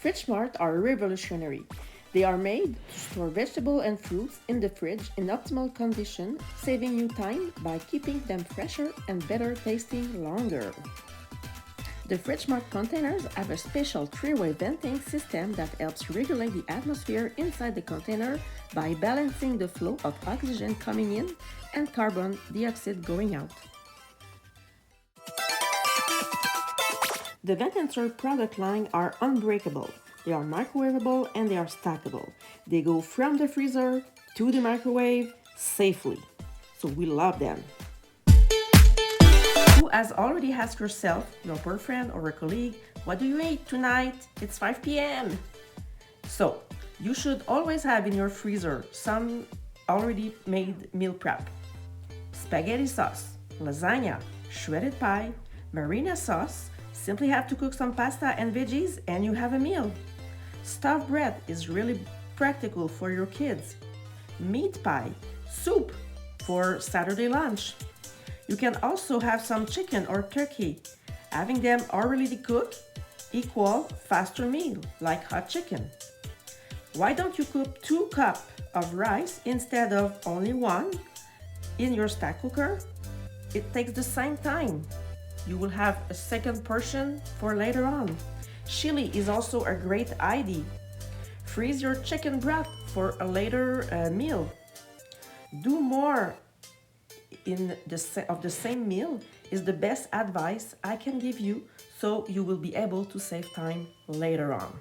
Fridgesmarts are revolutionary. They are made to store vegetables and fruits in the fridge in optimal condition, saving you time by keeping them fresher and better tasting longer. The Fridgesmart containers have a special three-way venting system that helps regulate the atmosphere inside the container by balancing the flow of oxygen coming in and carbon dioxide going out. The Ventenser product line are unbreakable. They are microwavable and they are stackable. They go from the freezer to the microwave safely. So we love them. Who has already asked yourself, your boyfriend or a colleague, what do you eat tonight? It's 5 p.m. So you should always have in your freezer some already made meal prep. Spaghetti sauce, lasagna, shredded pie, marina sauce. Simply have to cook some pasta and veggies and you have a meal. Stuffed bread is really practical for your kids. Meat pie, soup for Saturday lunch. You can also have some chicken or turkey. Having them already cooked equal faster meal like hot chicken. Why don't you cook 2 cups of rice instead of only 1 in your stack cooker? It takes the same time. You will have a second portion for later on. Chili is also a great idea. Freeze your chicken broth for a later meal. Do more of the same meal is the best advice I can give you, so you will be able to save time later on.